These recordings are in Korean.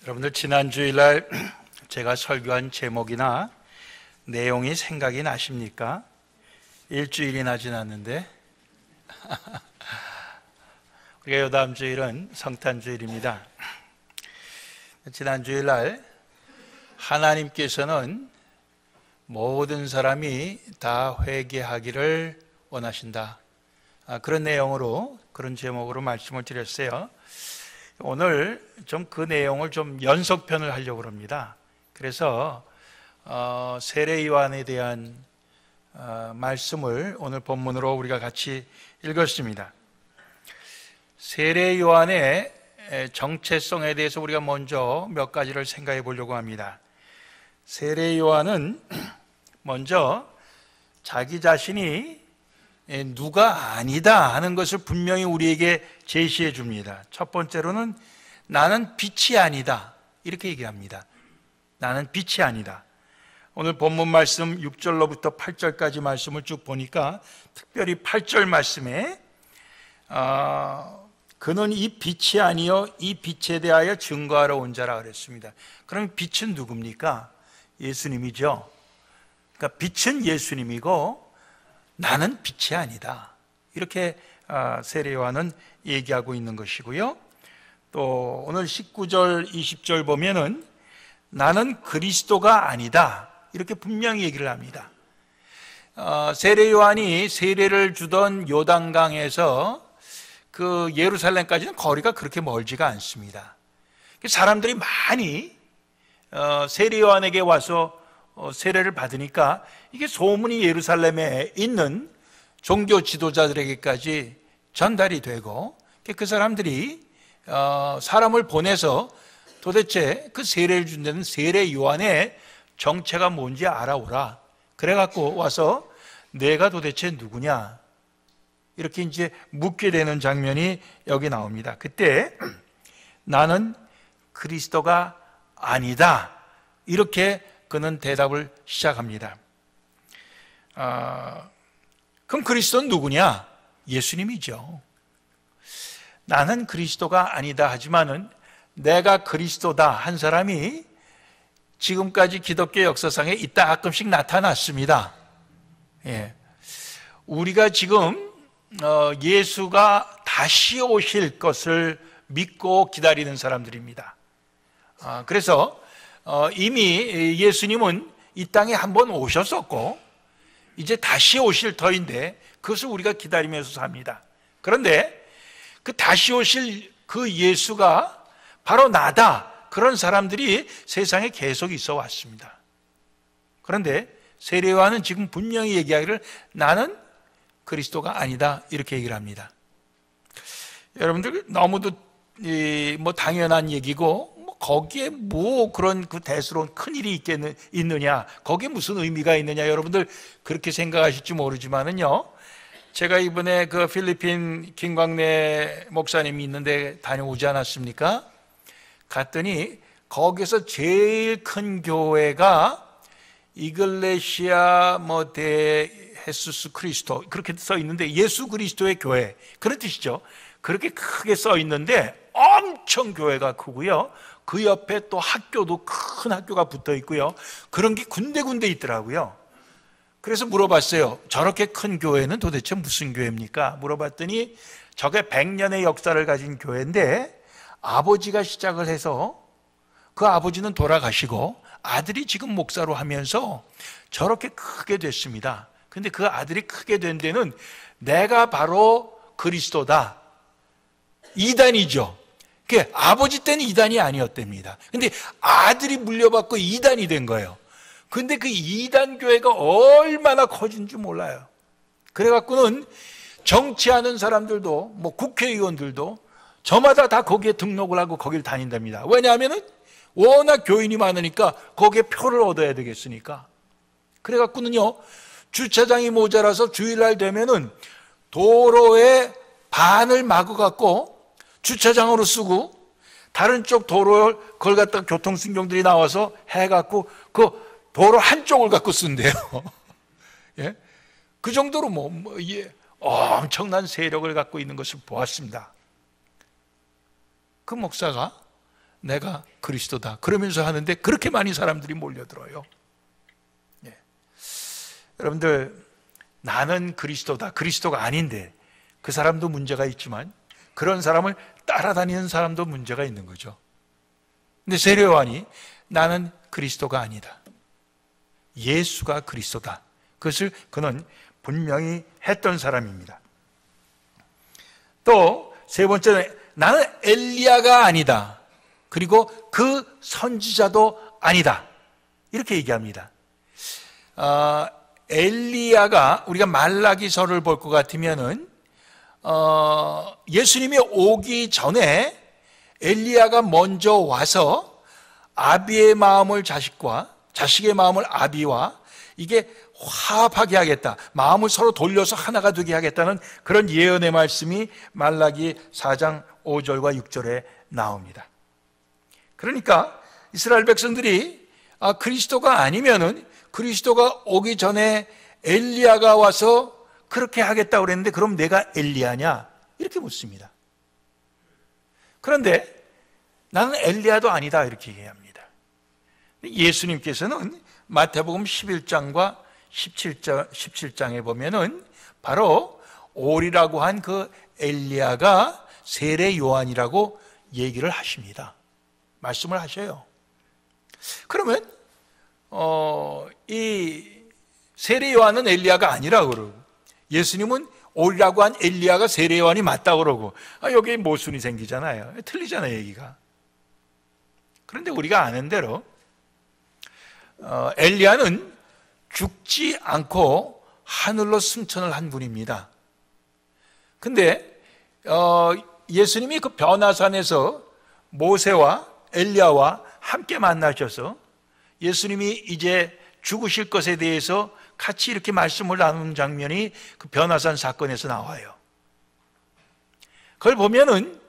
여러분들 지난 주일날 제가 설교한 제목이나 내용이 생각이 나십니까? 일주일이나 지났는데 우리가 다음 주일은 성탄주일입니다. 지난 주일날 하나님께서는 모든 사람이 다 회개하기를 원하신다, 그런 내용으로, 그런 제목으로 말씀을 드렸어요. 오늘 좀 그 내용을 좀 연속편을 하려고 합니다. 그래서 세례 요한에 대한 말씀을 오늘 본문으로 우리가 같이 읽었습니다. 세례 요한의 정체성에 대해서 우리가 먼저 몇 가지를 생각해 보려고 합니다. 세례 요한은 먼저 자기 자신이 누가 아니다 하는 것을 분명히 우리에게 제시해 줍니다. 첫 번째로는 나는 빛이 아니다, 이렇게 얘기합니다. 나는 빛이 아니다. 오늘 본문 말씀 6절로부터 8절까지 말씀을 쭉 보니까 특별히 8절 말씀에 그는 이 빛이 아니요 이 빛에 대하여 증거하러 온 자라 그랬습니다. 그럼 빛은 누굽니까? 예수님이죠. 그러니까 빛은 예수님이고 나는 빛이 아니다, 이렇게 세례 요한은 얘기하고 있는 것이고요. 또 오늘 19절 20절 보면은 나는 그리스도가 아니다, 이렇게 분명히 얘기를 합니다. 세례 요한이 세례를 주던 요단강에서 그 예루살렘까지는 거리가 그렇게 멀지가 않습니다. 사람들이 많이 세례 요한에게 와서 세례를 받으니까 이게 소문이 예루살렘에 있는 종교 지도자들에게까지 전달이 되고, 그 사람들이 사람을 보내서 도대체 그 세례를 준 데는 세례 요한의 정체가 뭔지 알아오라, 그래갖고 와서 내가 도대체 누구냐, 이렇게 이제 묻게 되는 장면이 여기 나옵니다. 그때 나는 그리스도가 아니다, 이렇게 그는 대답을 시작합니다. 그럼 그리스도는 누구냐? 예수님이죠. 나는 그리스도가 아니다 하지만은 내가 그리스도다 한 사람이 지금까지 기독교 역사상에 있다 가끔씩 나타났습니다. 예. 우리가 지금 예수가 다시 오실 것을 믿고 기다리는 사람들입니다. 그래서 이미 예수님은 이 땅에 한번 오셨었고 이제 다시 오실 터인데 그것을 우리가 기다리면서 삽니다. 그런데 그 다시 오실 그 예수가 바로 나다, 그런 사람들이 세상에 계속 있어 왔습니다. 그런데 세례 요한은 지금 분명히 얘기하기를 나는 그리스도가 아니다, 이렇게 얘기를 합니다. 여러분들 너무도 당연한 얘기고 거기에 뭐 그런 그 대수로운 큰일이 있느냐, 거기에 무슨 의미가 있느냐, 여러분들 그렇게 생각하실지 모르지만은요, 제가 이번에 그 필리핀 김광래 목사님이 있는데 다녀오지 않았습니까? 갔더니 거기서 제일 큰 교회가 이글레시아 데 헤수스 크리스토, 그렇게 써 있는데 예수 그리스도의 교회, 그런 뜻이죠. 그렇게 크게 써 있는데 엄청 교회가 크고요, 그 옆에 또 학교도 큰 학교가 붙어 있고요, 그런 게 군데군데 있더라고요. 그래서 물어봤어요. 저렇게 큰 교회는 도대체 무슨 교회입니까? 물어봤더니 저게 100년의 역사를 가진 교회인데 아버지가 시작을 해서 그 아버지는 돌아가시고 아들이 지금 목사로 하면서 저렇게 크게 됐습니다. 근데 그 아들이 크게 된 데는 내가 바로 그리스도다, 이단이죠. 아버지 때는 이단이 아니었답니다. 근데 아들이 물려받고 이단이 된 거예요. 근데 그 이단 교회가 얼마나 커진 줄 몰라요. 그래갖고는 정치하는 사람들도 국회의원들도 저마다 다 거기에 등록을 하고 거기를 다닌답니다. 왜냐하면은 워낙 교인이 많으니까 거기에 표를 얻어야 되겠으니까. 그래갖고는요, 주차장이 모자라서 주일날 되면은 도로에 반을 막아갖고 주차장으로 쓰고 다른 쪽 도로를 그걸 갖다 교통신경들이 나와서 해갖고 그 도로 한쪽을 갖고 쓴대요. 예? 그 정도로 엄청난 세력을 갖고 있는 것을 보았습니다. 그 목사가 내가 그리스도다 그러면서 하는데 그렇게 많이 사람들이 몰려들어요. 예. 여러분들, 나는 그리스도다, 그리스도가 아닌데 그 사람도 문제가 있지만 그런 사람을 따라다니는 사람도 문제가 있는 거죠. 근데 세례 요한이 나는 그리스도가 아니다, 예수가 그리스도다, 그것을 그는 분명히 했던 사람입니다. 또 세 번째는 나는 엘리야가 아니다, 그리고 그 선지자도 아니다, 이렇게 얘기합니다. 엘리야가, 우리가 말라기서를 볼 것 같으면은 예수님이 오기 전에 엘리야가 먼저 와서 아비의 마음을 자식과 자식의 마음을 아비와 이게 화합하게 하겠다, 마음을 서로 돌려서 하나가 되게 하겠다는 그런 예언의 말씀이 말라기 4장 5절과 6절에 나옵니다. 그러니까 이스라엘 백성들이 그리스도가 아니면은, 그리스도가 오기 전에 엘리야가 와서 그렇게 하겠다고 그랬는데 그럼 내가 엘리야냐? 이렇게 묻습니다. 그런데 나는 엘리야도 아니다, 이렇게 얘기합니다. 예수님께서는 마태복음 11장과 17장에 보면은 바로 오리라고 한 그 엘리야가 세례 요한이라고 얘기를 하십니다. 말씀을 하셔요. 그러면 이 세례 요한은 엘리야가 아니라고 그러고, 예수님은 오리라고 한 엘리야가 세례 요한이 맞다고 그러고, 여기에 모순이 생기잖아요. 틀리잖아요, 얘기가. 그런데 우리가 아는 대로 엘리야는 죽지 않고 하늘로 승천을 한 분입니다. 근데 예수님이 그 변화산에서 모세와 엘리야와 함께 만나셔서 예수님이 이제 죽으실 것에 대해서 같이 이렇게 말씀을 나누는 장면이 그 변화산 사건에서 나와요. 그걸 보면은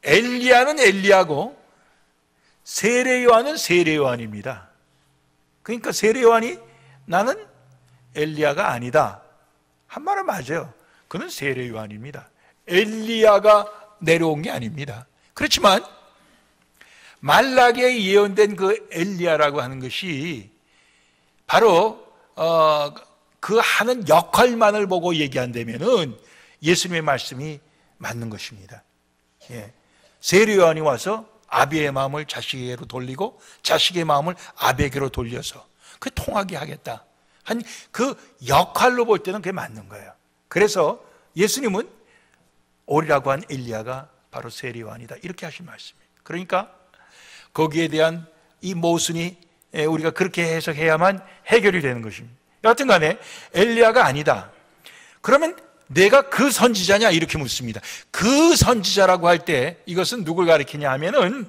엘리야는 엘리야고 세례 요한은 세례 요한입니다. 그러니까 세례 요한이 나는 엘리야가 아니다 한 말은 맞아요. 그는 세례 요한입니다. 엘리야가 내려온 게 아닙니다. 그렇지만 말라기에 예언된 그 엘리야라고 하는 것이 바로 그 하는 역할만을 보고 얘기한다면은 예수님의 말씀이 맞는 것입니다. 예. 세례 요한이 와서 아비의 마음을 자식에게로 돌리고 자식의 마음을 아비에게로 돌려서 그 통하게 하겠다 한 그 역할로 볼 때는 그게 맞는 거예요. 그래서 예수님은 오리라고 한 엘리야가 바로 세례 요한이다, 이렇게 하신 말씀입니다. 그러니까 거기에 대한 이 모순이 우리가 그렇게 해석해야만 해결이 되는 것입니다. 여하튼 간에 엘리야가 아니다, 그러면 내가 그 선지자냐, 이렇게 묻습니다. 그 선지자라고 할 때 이것은 누굴 가리키냐 하면은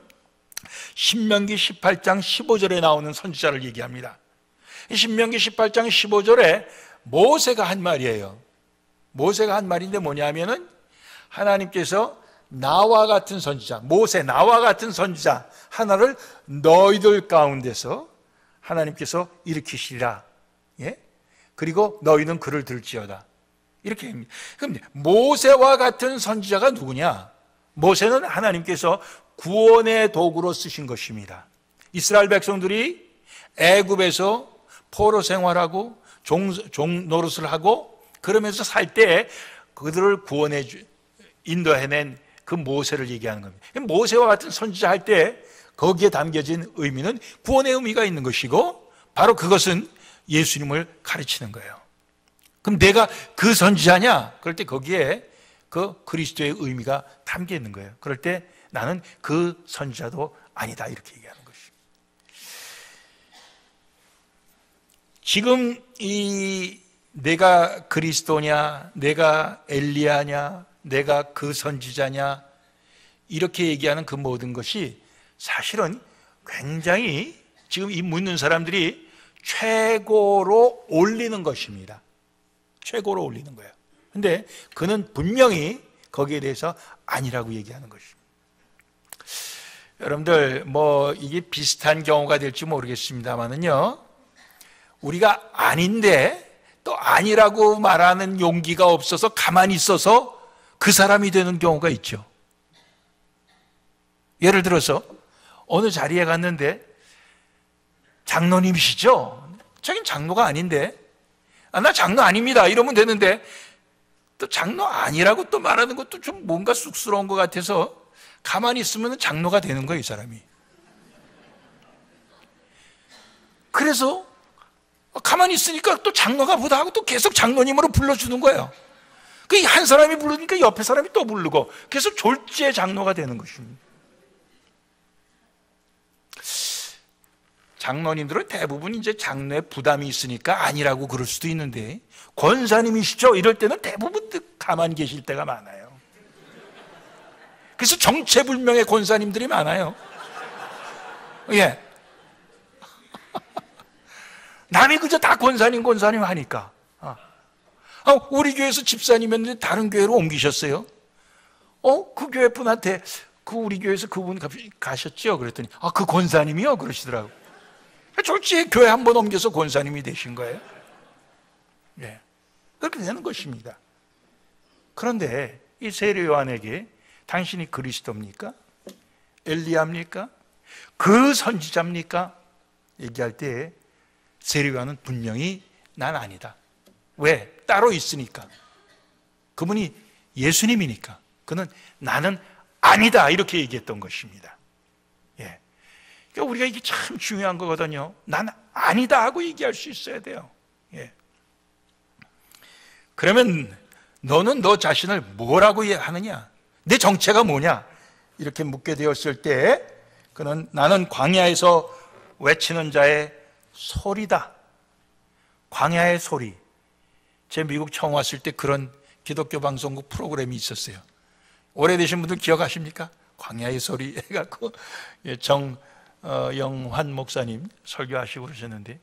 신명기 18장 15절에 나오는 선지자를 얘기합니다. 신명기 18장 15절에 모세가 한 말이에요. 모세가 한 말인데 뭐냐면은 하나님께서 나와 같은 선지자, 모세 나와 같은 선지자 하나를 너희들 가운데서 하나님께서 일으키시리라. 예? 그리고 너희는 그를 들지어다, 이렇게 합니다. 그럼 모세와 같은 선지자가 누구냐? 모세는 하나님께서 구원의 도구로 쓰신 것입니다. 이스라엘 백성들이 애굽에서 포로 생활하고 종 노릇을 하고 그러면서 살 때 그들을 구원해 인도해낸 그 모세를 얘기하는 겁니다. 모세와 같은 선지자 할 때 거기에 담겨진 의미는 구원의 의미가 있는 것이고 바로 그것은 예수님을 가르치는 거예요. 그럼 내가 그 선지자냐? 그럴 때 거기에 그 그리스도의 의미가 담겨 있는 거예요. 그럴 때 나는 그 선지자도 아니다, 이렇게 얘기하는 것입니다. 지금 이 내가 그리스도냐, 내가 엘리야냐, 내가 그 선지자냐, 이렇게 얘기하는 그 모든 것이 사실은 굉장히 지금 이 묻는 사람들이 최고로 올리는 것입니다. 최고로 올리는 거예요. 근데 그는 분명히 거기에 대해서 아니라고 얘기하는 것입니다. 여러분들 이게 비슷한 경우가 될지 모르겠습니다만은요, 우리가 아닌데 또 아니라고 말하는 용기가 없어서 가만히 있어서 그 사람이 되는 경우가 있죠. 예를 들어서 어느 자리에 갔는데 장로님이시죠? 자긴 장로가 아닌데, 나 장로 아닙니다 이러면 되는데, 또 장로 아니라고 또 말하는 것도 좀 뭔가 쑥스러운 것 같아서 가만히 있으면 장로가 되는 거예요, 이 사람이. 그래서 가만히 있으니까 또 장로가 보다 하고 또 계속 장로님으로 불러주는 거예요. 그 한 사람이 부르니까 옆에 사람이 또 부르고, 그래서 졸지에 장로가 되는 것입니다. 장로님들은 대부분 이제 장로의 부담이 있으니까 아니라고 그럴 수도 있는데, 권사님이시죠? 이럴 때는 대부분 가만히 계실 때가 많아요. 그래서 정체불명의 권사님들이 많아요. 예. 남이 그저 다 권사님 하니까. 우리 교회에서 집사님이었는데 다른 교회로 옮기셨어요. 그 교회 분한테 우리 교회에서 그분 가셨죠? 그랬더니 그 권사님이요? 그러시더라고. 졸지에 교회 한 번 옮겨서 권사님이 되신 거예요. 예. 그렇게 되는 것입니다. 그런데 이 세례 요한에게 당신이 그리스도입니까? 엘리야입니까? 그 선지자입니까? 얘기할 때 세례 요한은 분명히 난 아니다. 왜? 따로 있으니까. 그분이 예수님이니까. 그는 나는 아니다 이렇게 얘기했던 것입니다. 예. 그러니까 우리가 이게 참 중요한 거거든요. 난 아니다 하고 얘기할 수 있어야 돼요. 예. 그러면 너는 너 자신을 뭐라고 하느냐? 내 정체가 뭐냐? 이렇게 묻게 되었을 때 그는 나는 광야에서 외치는 자의 소리다. 광야의 소리. 제 미국 처음 왔을 때 그런 기독교 방송국 프로그램이 있었어요. 오래되신 분들 기억하십니까? 광야의 소리 해갖고 정영환 목사님 설교하시고 그러셨는데,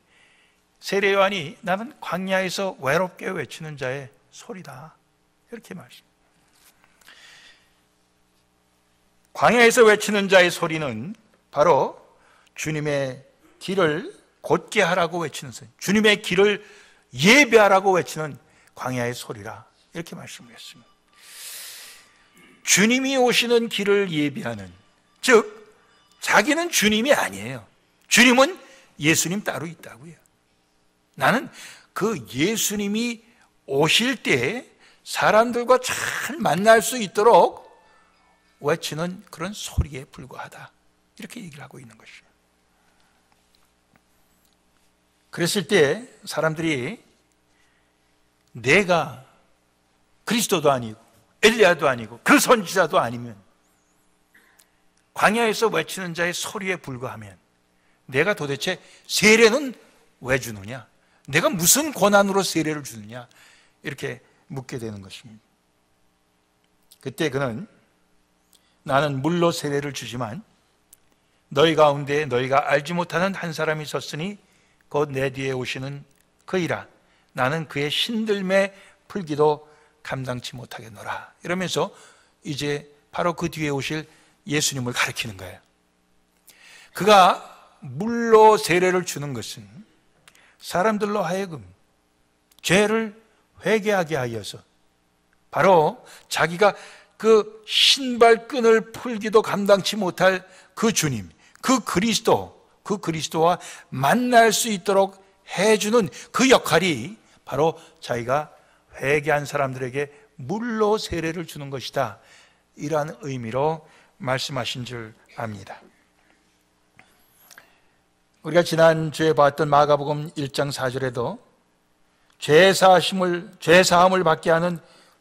세례 요한이 나는 광야에서 외롭게 외치는 자의 소리다 이렇게 말씀. 광야에서 외치는 자의 소리는 바로 주님의 길을 곧게 하라고 외치는 소리, 주님의 길을 예배하라고 외치는 광야의 소리라 이렇게 말씀했습니다. 주님이 오시는 길을 예배하는, 즉 자기는 주님이 아니에요. 주님은 예수님 따로 있다고요. 나는 그 예수님이 오실 때 사람들과 잘 만날 수 있도록 외치는 그런 소리에 불과하다 이렇게 얘기를 하고 있는 것입니다. 그랬을 때 사람들이 내가 그리스도도 아니고 엘리야도 아니고 그 선지자도 아니면, 광야에서 외치는 자의 소리에 불과하면 내가 도대체 세례는 왜 주느냐? 내가 무슨 권한으로 세례를 주느냐? 이렇게 묻게 되는 것입니다. 그때 그는 나는 물로 세례를 주지만 너희 가운데 너희가 알지 못하는 한 사람이 섰으니 곧 내 뒤에 오시는 그이라. 나는 그의 신들매 풀기도 감당치 못하겠노라. 이러면서 이제 바로 그 뒤에 오실 예수님을 가리키는 거예요. 그가 물로 세례를 주는 것은 사람들로 하여금 죄를 회개하게 하여서 바로 자기가 그 신발끈을 풀기도 감당치 못할 그 주님, 그 그리스도와 만날 수 있도록 해주는 그 역할이 바로 자기가 회개한 사람들에게 물로 세례를 주는 것이다, 이러한 의미로 말씀하신 줄 압니다. 우리가 지난주에 봤던 마가복음 1장 4절에도 죄사함을 받게 하는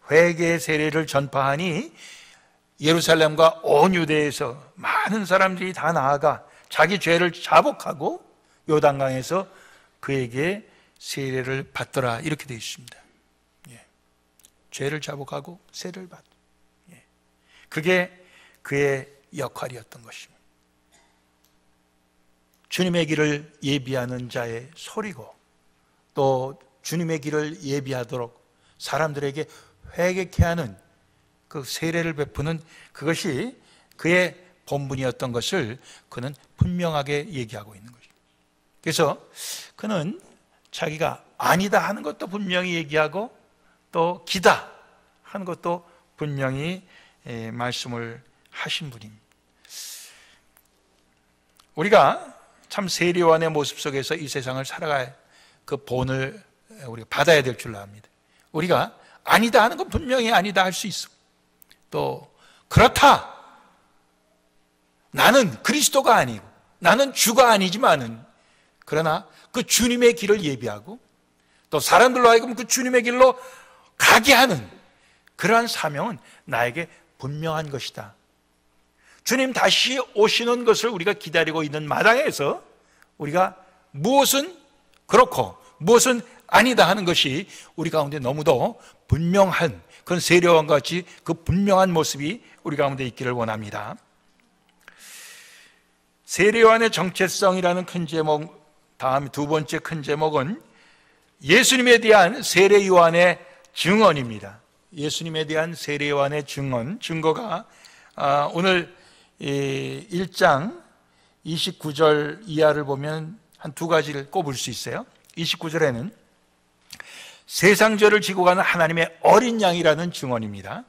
회개의 세례를 전파하니 예루살렘과 온 유대에서 많은 사람들이 다 나아가 자기 죄를 자복하고 요단강에서 그에게 세례를 받더라 이렇게 되어 있습니다. 예. 죄를 자복하고 세례를 받. 예. 그게 그의 역할이었던 것입니다. 주님의 길을 예비하는 자의 소리고, 또 주님의 길을 예비하도록 사람들에게 회개케 하는 그 세례를 베푸는 그것이 그의 본분이었던 것을 그는 분명하게 얘기하고 있는 것입니다. 그래서 그는 자기가 아니다 하는 것도 분명히 얘기하고 또 기다 하는 것도 분명히 말씀을 하신 분입니다. 우리가 참 세례요한의 모습 속에서 이 세상을 살아갈 그 본을 우리가 받아야 될 줄로 압니다. 우리가 아니다 하는 건 분명히 아니다 할 수 있어. 또 그렇다, 나는 그리스도가 아니고 나는 주가 아니지만은 그러나 그 주님의 길을 예비하고 또 사람들로 하여금 그 주님의 길로 가게 하는 그러한 사명은 나에게 분명한 것이다. 주님 다시 오시는 것을 우리가 기다리고 있는 마당에서 우리가 무엇은 그렇고 무엇은 아니다 하는 것이 우리 가운데 너무도 분명한 그런 세례요한과 같이 그 분명한 모습이 우리 가운데 있기를 원합니다. 세례요한의 정체성이라는 큰 제목, 다음 두 번째 큰 제목은 예수님에 대한 세례요한의 증언입니다. 예수님에 대한 세례요한의 증거가 오늘 1장 29절 이하를 보면 한 두 가지를 꼽을 수 있어요. 29절에는 세상 죄를 지고 가는 하나님의 어린 양이라는 증언입니다.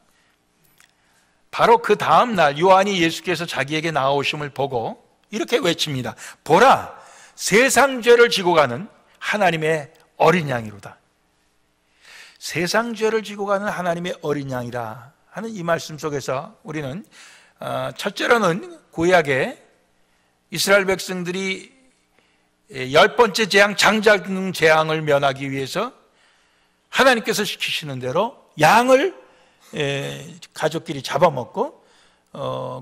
바로 그 다음 날 요한이 예수께서 자기에게 나오심을 보고 이렇게 외칩니다. 보라, 세상 죄를 지고 가는 하나님의 어린 양이로다. 세상 죄를 지고 가는 하나님의 어린 양이라 하는 이 말씀 속에서 우리는 첫째로는 구약의 이스라엘 백성들이 10번째 재앙, 장자등 재앙을 면하기 위해서 하나님께서 시키시는 대로 양을 가족끼리 잡아먹고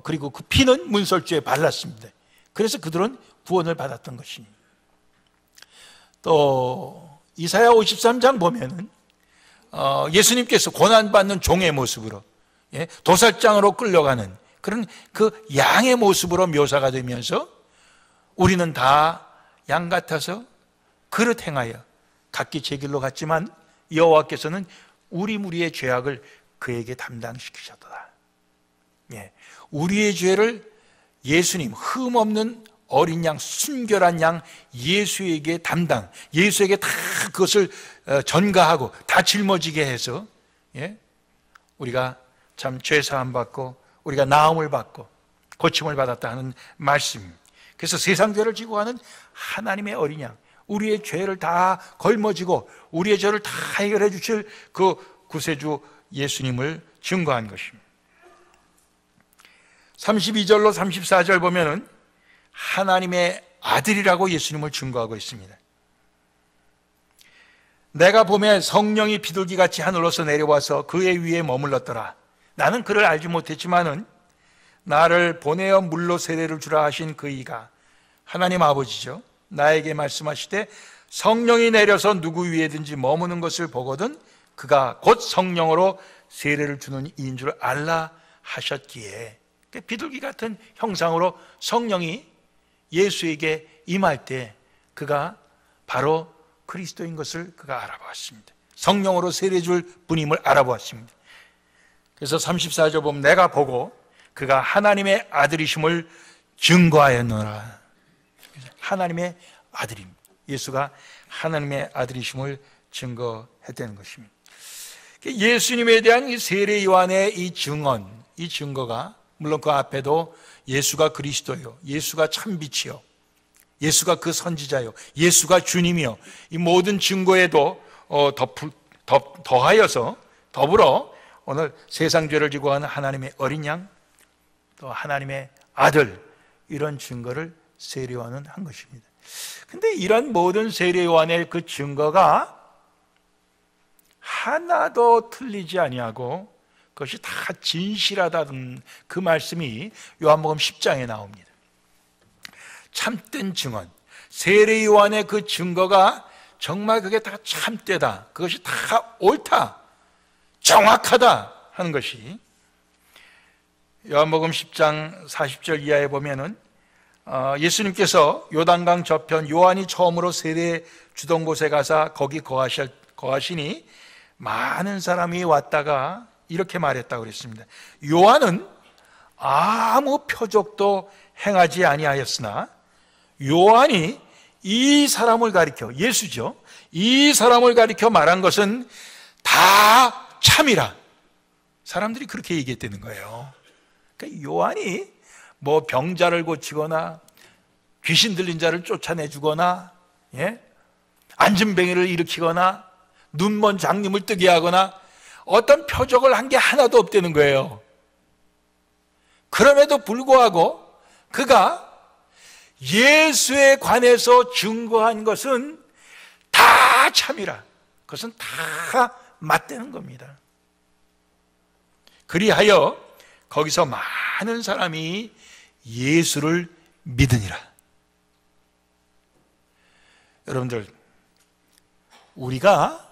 그리고 그 피는 문설주에 발랐습니다. 그래서 그들은 구원을 받았던 것입니다. 또 이사야 53장 보면은 예수님께서 고난받는 종의 모습으로 도살장으로 끌려가는 그런 그 양의 모습으로 묘사가 되면서 우리는 다 양 같아서 그릇 행하여 각기 제 길로 갔지만 여호와께서는 우리 무리의 죄악을 그에게 담당시키셨도다. 우리의 죄를 예수님, 흠 없는 어린 양, 순결한 양 예수에게 담당, 예수에게 다 그것을 전가하고 다 짊어지게 해서 우리가 참 죄사함 받고 우리가 나음을 받고 고침을 받았다 하는 말씀. 그래서 세상 죄를 지고 가는 하나님의 어린 양, 우리의 죄를 다 걸머지고 우리의 죄를 다 해결해 주실 그 구세주 예수님을 증거한 것입니다. 32절로 34절 보면은 하나님의 아들이라고 예수님을 증거하고 있습니다. 내가 보매 성령이 비둘기같이 하늘로서 내려와서 그의 위에 머물렀더라. 나는 그를 알지 못했지만은 나를 보내어 물로 세례를 주라 하신 그 이가 하나님 아버지죠. 나에게 말씀하시되 성령이 내려서 누구 위에든지 머무는 것을 보거든 그가 곧 성령으로 세례를 주는 이인 줄 알라 하셨기에, 비둘기 같은 형상으로 성령이 예수에게 임할 때 그가 바로 그리스도인 것을 그가 알아보았습니다. 성령으로 세례 줄 분임을 알아보았습니다. 그래서 34절 보면 내가 보고 그가 하나님의 아들이심을 증거하였노라. 하나님의 아들입니다. 예수가 하나님의 아들이심을 증거했다는 것입니다. 예수님에 대한 이 세례 요한의 이 증언, 이 증거가 물론 그 앞에도 예수가 그리스도요, 예수가 참빛이요, 예수가 그 선지자요, 예수가 주님이요, 이 모든 증거에도 더하여서 더불어 오늘 세상 죄를 지고 가는 하나님의 어린 양, 또 하나님의 아들, 이런 증거를 세례 요한은 한 것입니다. 근데 이런 모든 세례 요한의 그 증거가 하나도 틀리지 아니하고 그것이 다 진실하다는 그 말씀이 요한복음 10장에 나옵니다. 참된 증언, 세례 요한의 그 증거가 정말 그게 다 참되다, 그것이 다 옳다, 정확하다 하는 것이 요한복음 10장 40절 이하에 보면은 예수님께서 요단강 저편 요한이 처음으로 세례 주던 곳에 가서 거기 거하시니 많은 사람이 왔다가 이렇게 말했다고 그랬습니다. 요한은 아무 표적도 행하지 아니하였으나 요한이 이 사람을 가리켜, 예수죠, 이 사람을 가리켜 말한 것은 다 참이라. 사람들이 그렇게 얘기했다는 거예요. 그러니까 요한이 뭐 병자를 고치거나 귀신 들린 자를 쫓아내주거나, 안진뱅이를 일으키거나, 눈먼 장님을 뜨게 하거나 어떤 표적을 한 게 하나도 없다는 거예요. 그럼에도 불구하고 그가 예수에 관해서 증거한 것은 다 참이라. 그것은 다 맞다는 겁니다. 그리하여 거기서 많은 사람이 예수를 믿으니라. 여러분들, 우리가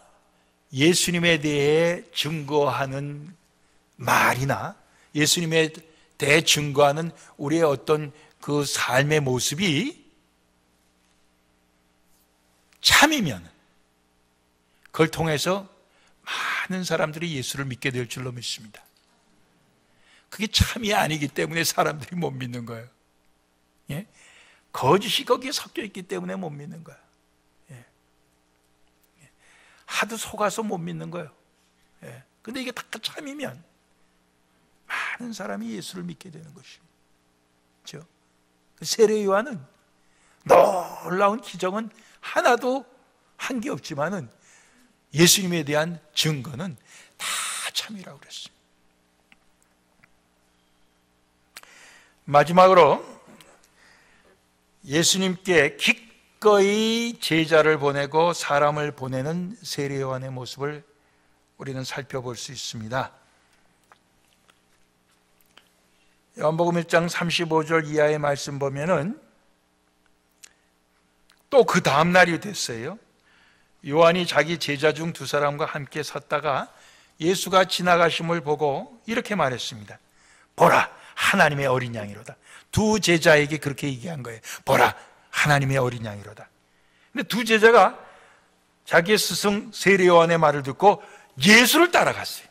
예수님에 대해 증거하는 말이나 예수님에 대해 증거하는 우리의 어떤 그 삶의 모습이 참이면 그걸 통해서 많은 사람들이 예수를 믿게 될 줄로 믿습니다. 그게 참이 아니기 때문에 사람들이 못 믿는 거예요. 거짓이 거기에 섞여 있기 때문에 못 믿는 거예요. 하도 속아서 못 믿는 거예요. 근데 이게 다 참이면 많은 사람이 예수를 믿게 되는 것입니다. 그렇죠? 세례 요한은 놀라운 기적은 하나도 한 게 없지만은 예수님에 대한 증거는 다 참이라고 그랬습니다. 마지막으로 예수님께 기꺼이 제자를 보내고 사람을 보내는 세례 요한의 모습을 우리는 살펴볼 수 있습니다. 요한복음 1장 35절 이하의 말씀 보면은 또 그 다음 날이 됐어요. 요한이 자기 제자 중 두 사람과 함께 섰다가 예수가 지나가심을 보고 이렇게 말했습니다. 보라, 하나님의 어린 양이로다. 두 제자에게 그렇게 얘기한 거예요. 보라, 하나님의 어린 양이로다. 근데 두 제자가 자기의 스승 세례 요한의 말을 듣고 예수를 따라갔어요.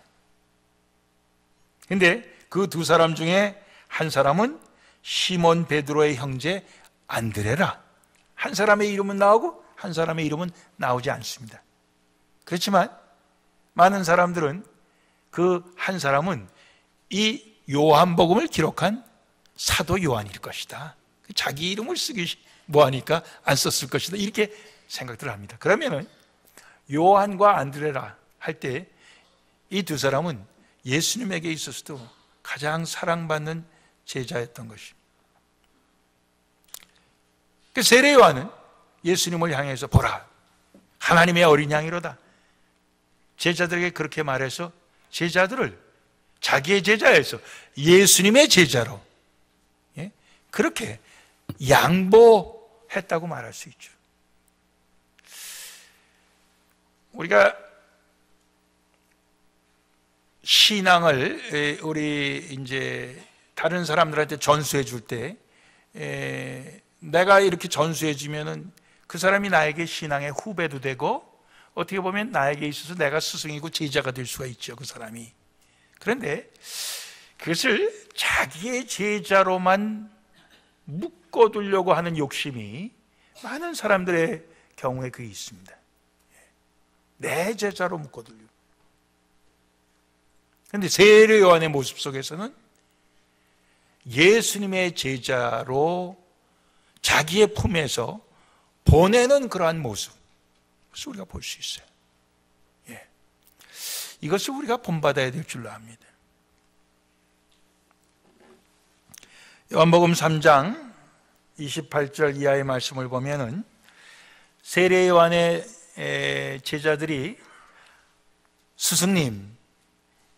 근데 그 두 사람 중에 한 사람은 시몬 베드로의 형제 안드레라. 한 사람의 이름은 나오고 한 사람의 이름은 나오지 않습니다. 그렇지만 많은 사람들은 그 한 사람은 이 요한복음을 기록한 사도 요한일 것이다. 자기 이름을 쓰기 뭐하니까 안 썼을 것이다. 이렇게 생각들 합니다. 그러면은 요한과 안드레라 할 때 이 두 사람은 예수님에게 있어서도 가장 사랑받는 제자였던 것입니다. 그 세례 요한은 예수님을 향해서 보라, 하나님의 어린 양이로다. 제자들에게 그렇게 말해서 제자들을 자기의 제자에서 예수님의 제자로 그렇게 양보했다고 말할 수 있죠. 우리가 신앙을 우리 이제 다른 사람들한테 전수해 줄 때 내가 이렇게 전수해 주면은 그 사람이 나에게 신앙의 후배도 되고 어떻게 보면 나에게 있어서 내가 스승이고 제자가 될 수가 있죠, 그 사람이. 그런데 그것을 자기의 제자로만 묶어두려고 하는 욕심이 많은 사람들의 경우에 그게 있습니다. 내 제자로 묶어두려고. 그런데 세례 요한의 모습 속에서는 예수님의 제자로 자기의 품에서 보내는 그러한 모습, 그것을 우리가 볼 수 있어요. 이것을 우리가 본받아야 될 줄로 압니다. 요한복음 3장 28절 이하의 말씀을 보면은 세례 요한의 제자들이 스승님,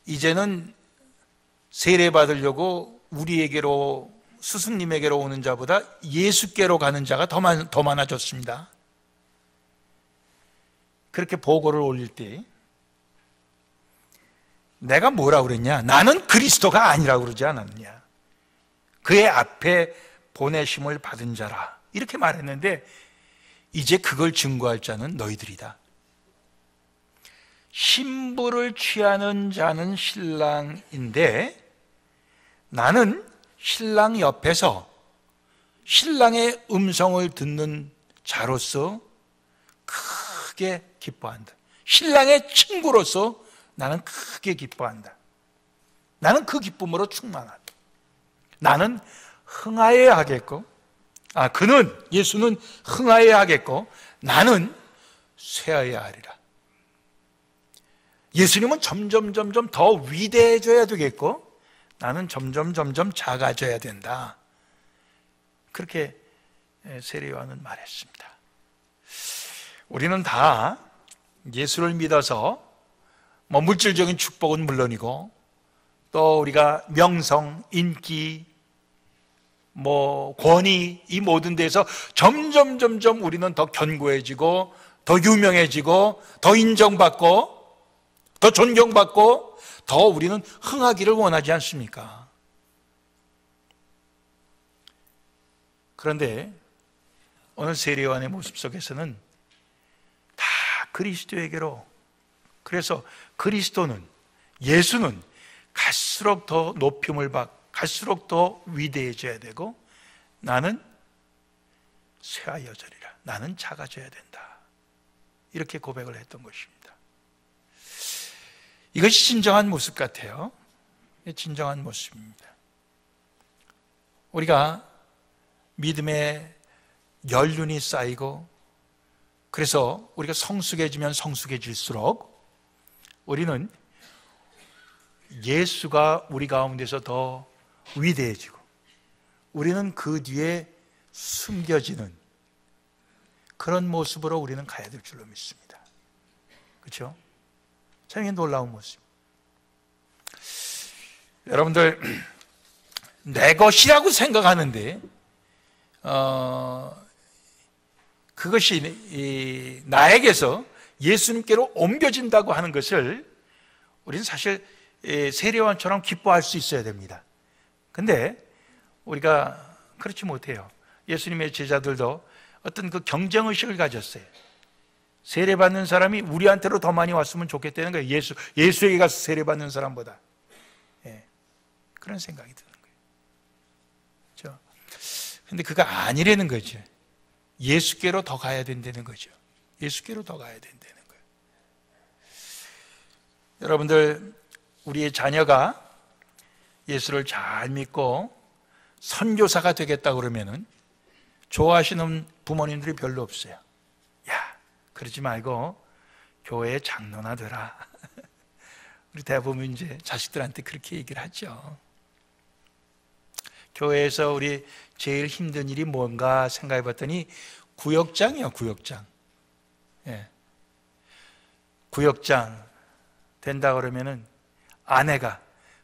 이제는 세례 받으려고 우리에게로 스승님에게로 오는 자보다 예수께로 가는 자가 더 많아졌습니다. 그렇게 보고를 올릴 때 내가 뭐라 그랬냐? 나는 그리스도가 아니라고 그러지 않았느냐? 그의 앞에 보내심을 받은 자라 이렇게 말했는데 이제 그걸 증거할 자는 너희들이다. 신부를 취하는 자는 신랑인데 나는 신랑 옆에서 신랑의 음성을 듣는 자로서 크게 기뻐한다. 신랑의 친구로서 나는 크게 기뻐한다. 나는 그 기쁨으로 충만하다. 나는 흥하여야 하겠고 예수는 흥하여야 하겠고 나는 쇠하여야 하리라. 예수님은 점점 더 위대해져야 되겠고 나는 점점 작아져야 된다. 그렇게 세례 요한은 말했습니다. 우리는 다 예수를 믿어서 물질적인 축복은 물론이고 또 우리가 명성, 인기, 권위 이 모든 데서 점점 우리는 더 견고해지고 더 유명해지고 더 인정받고 더 존경받고 더 우리는 흥하기를 원하지 않습니까? 그런데 오늘 세례 요한의 모습 속에서는 다 그리스도에게로, 그래서 예수는 갈수록 더 높임을 받고 갈수록 더 위대해져야 되고 나는 쇠하여져리라. 나는 작아져야 된다. 이렇게 고백을 했던 것입니다. 이것이 진정한 모습 같아요. 진정한 모습입니다. 우리가 믿음의 연륜이 쌓이고 그래서 우리가 성숙해지면 성숙해질수록 우리는 예수가 우리 가운데서 더 위대해지고 우리는 그 뒤에 숨겨지는 그런 모습으로 우리는 가야 될 줄로 믿습니다. 그렇죠? 참 놀라운 모습. 여러분들 내 것이라고 생각하는데 그것이 나에게서 예수님께로 옮겨진다고 하는 것을 우리는 사실 세례 요한처럼 기뻐할 수 있어야 됩니다. 근데 우리가 그렇지 못해요. 예수님의 제자들도 어떤 그 경쟁의식을 가졌어요. 세례받는 사람이 우리한테로 더 많이 왔으면 좋겠다는 거예요. 예수에게 가서 세례받는 사람보다. 그런 생각이 드는 거예요. 그렇죠? 근데 그거 아니라는 거죠. 예수께로 더 가야 된다는 거죠. 예수께로 더 가야 된다는 거예요. 여러분들, 우리의 자녀가 예수를 잘 믿고 선교사가 되겠다 그러면은 좋아하시는 부모님들이 별로 없어요. 야, 그러지 말고 교회에 장로나 되라. 우리 대부분 이제 자식들한테 그렇게 얘기를 하죠. 교회에서 우리 제일 힘든 일이 뭔가 생각해 봤더니 구역장이요, 구역장. 구역장 된다 그러면은 아내가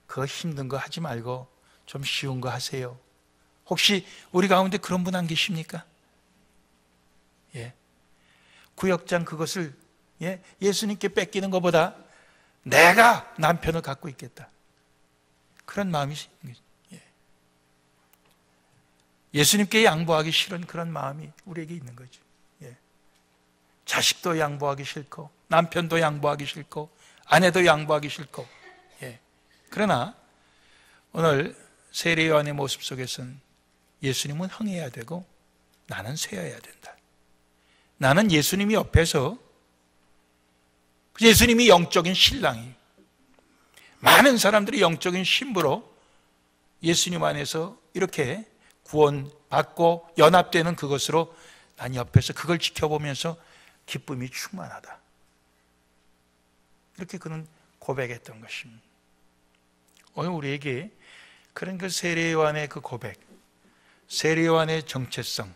그거 힘든 거 하지 말고 좀 쉬운 거 하세요. 혹시 우리 가운데 그런 분 안 계십니까? 구역장 그것을 예수님께 뺏기는 것보다 내가 남편을 갖고 있겠다. 그런 마음이 예수님께 양보하기 싫은 그런 마음이 우리에게 있는 거죠. 자식도 양보하기 싫고 남편도 양보하기 싫고 아내도 양보하기 싫고. 그러나 오늘 세례 요한의 모습 속에서는 예수님은 흥해야 되고 나는 쇠해야 된다. 나는 예수님이 옆에서, 예수님이 영적인 신랑이, 많은 사람들이 영적인 신부로 예수님 안에서 이렇게 구원받고 연합되는 그것으로 난 옆에서 그걸 지켜보면서 기쁨이 충만하다. 이렇게 그는 고백했던 것입니다. 오늘 우리에게 그런 그 세례 요한의 그 고백, 세례 요한의 정체성,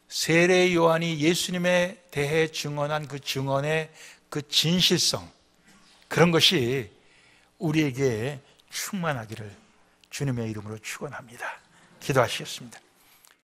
세례 요한이 예수님에 대해 증언한 그 증언의 그 진실성, 그런 것이 우리에게 충만하기를 주님의 이름으로 축원합니다. 기도하시겠습니다.